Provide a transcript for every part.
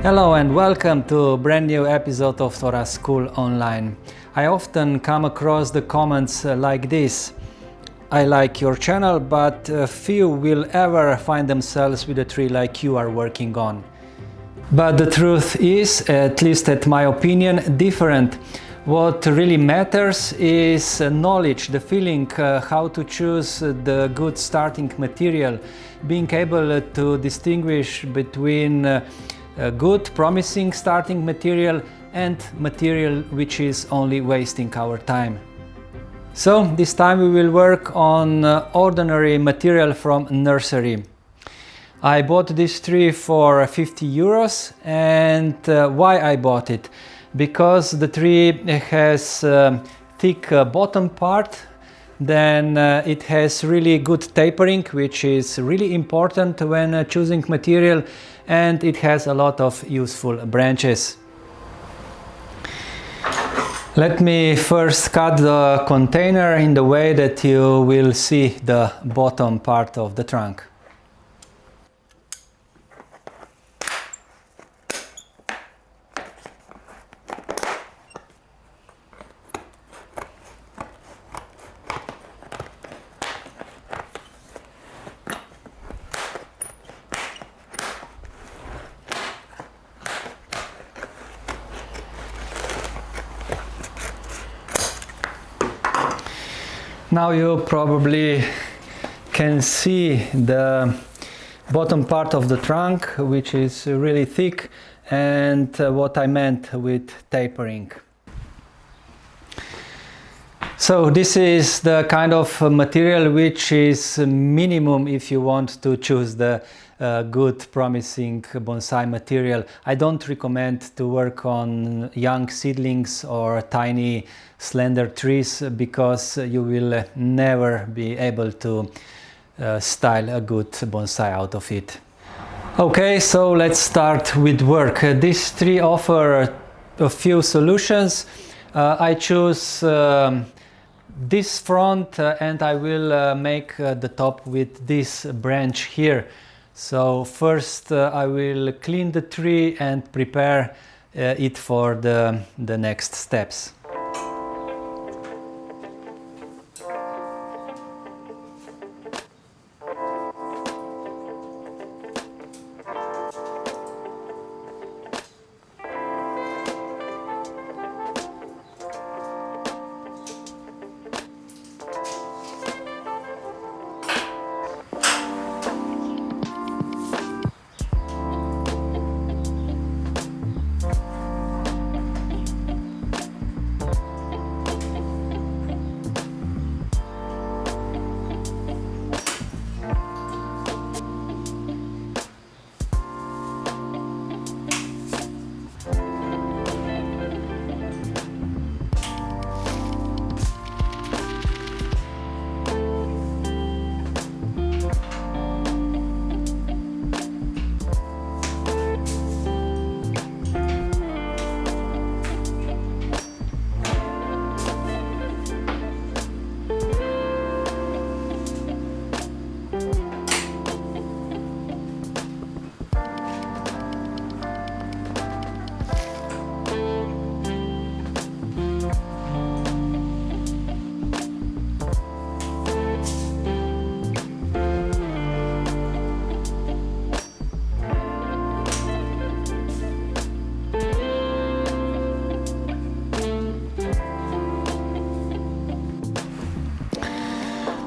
Hello and welcome to a brand new episode of Tora School Online. I often come across the comments like this. I like your channel, but few will ever find themselves with a tree like you are working on. But the truth is, at least at my opinion, different. What really matters is knowledge, the feeling, how to choose the good starting material, being able to distinguish between good, promising starting material and material which is only wasting our time. So this time we will work on ordinary material from nursery. I bought this tree for 50 euros, and why I bought it? Because the tree has thick bottom part, then it has really good tapering, which is really important when choosing material, and it has a lot of useful branches. Let me first cut the container in the way that you will see the bottom part of the trunk. Now you probably can see the bottom part of the trunk, which is really thick, and what I meant with tapering. So this is the kind of material which is minimum if you want to choose the good, promising bonsai material. I don't recommend to work on young seedlings or tiny, slender trees, because you will never be able to style a good bonsai out of it. Okay, so let's start with work. This tree offers a few solutions. I choose this front and I will make the top with this branch here. So first I will clean the tree and prepare it for the next steps.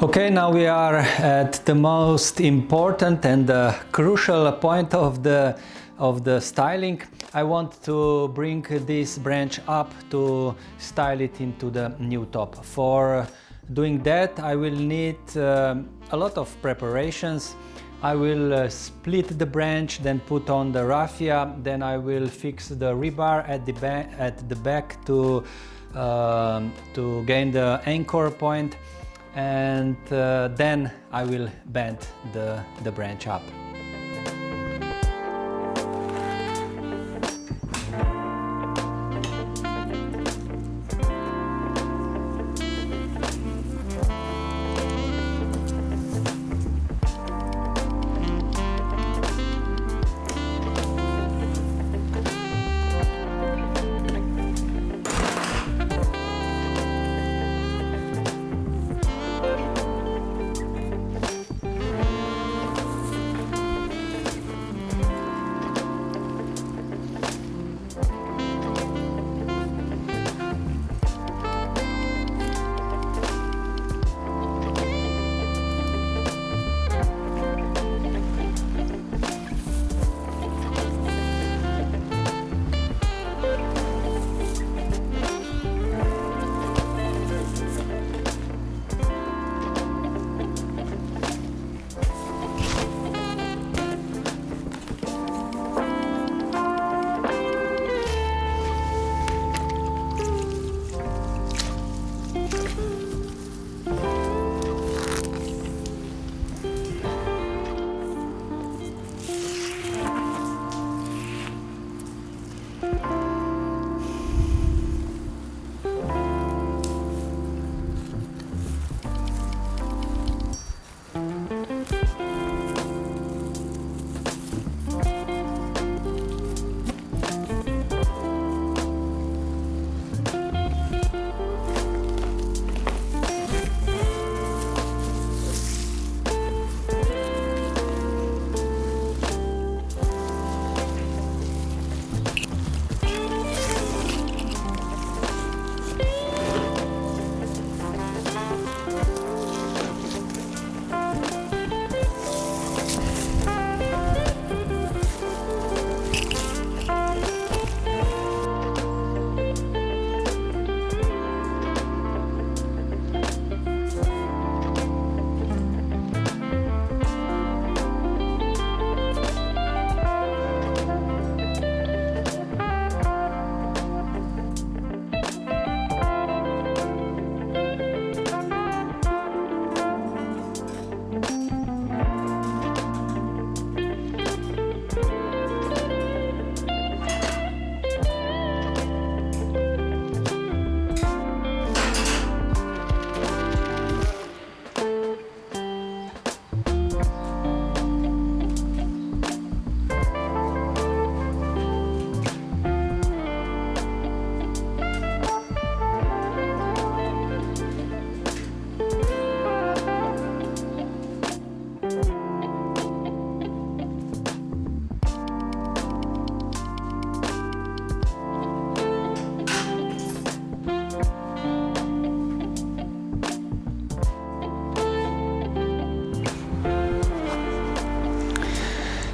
Okay, now we are at the most important and crucial point of the styling. I want to bring this branch up to style it into the new top. For doing that, I will need a lot of preparations. I will split the branch, then put on the raffia, then I will fix the rebar at the back to gain the anchor point, and then I will bend the branch up.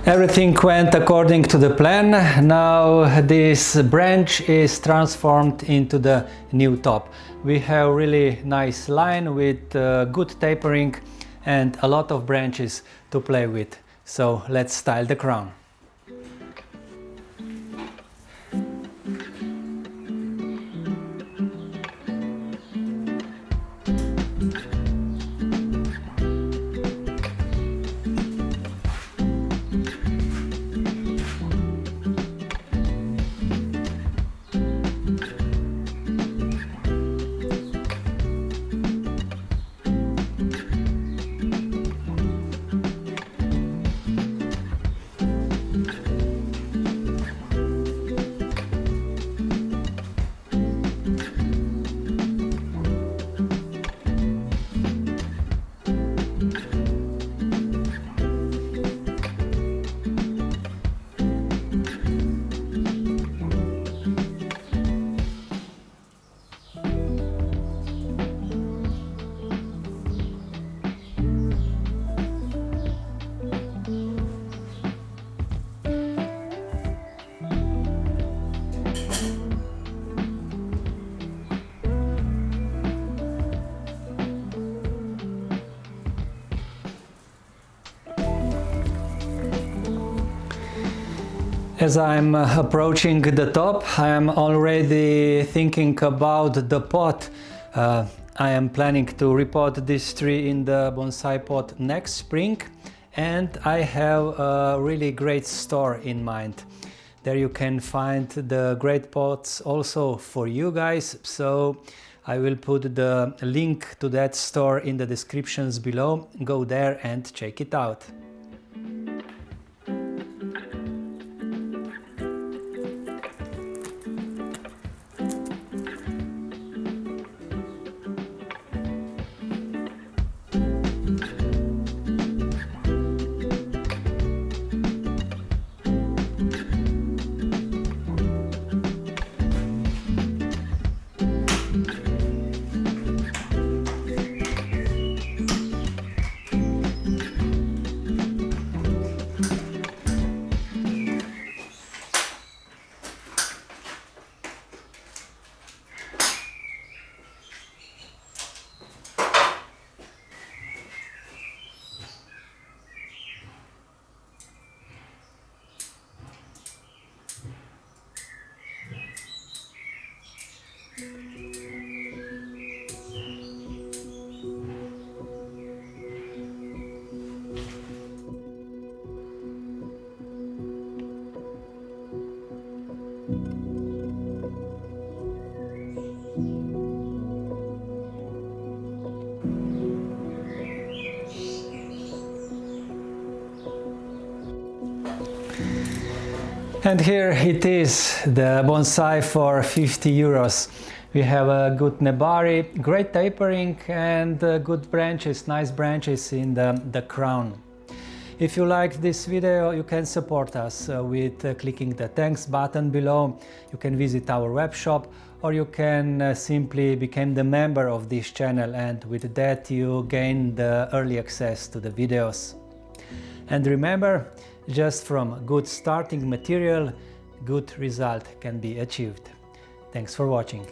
Everything went according to the plan. Now this branch is transformed into the new top. We have really nice line with good tapering and a lot of branches to play with. So let's style the crown. As I'm approaching the top, I am already thinking about the pot. I am planning to repot this tree in the bonsai pot next spring, and I have a really great store in mind. There you can find the great pots also for you guys, so I will put the link to that store in the descriptions below. Go there and check it out. And here it is, the bonsai for 50 euros. We have a good nebari, great tapering and good branches, nice branches in the crown. If you liked this video, you can support us with clicking the thanks button below. You can visit our web shop, or you can simply become the member of this channel, and with that you gain the early access to the videos. And remember, just from good starting material, good result can be achieved. Thanks for watching.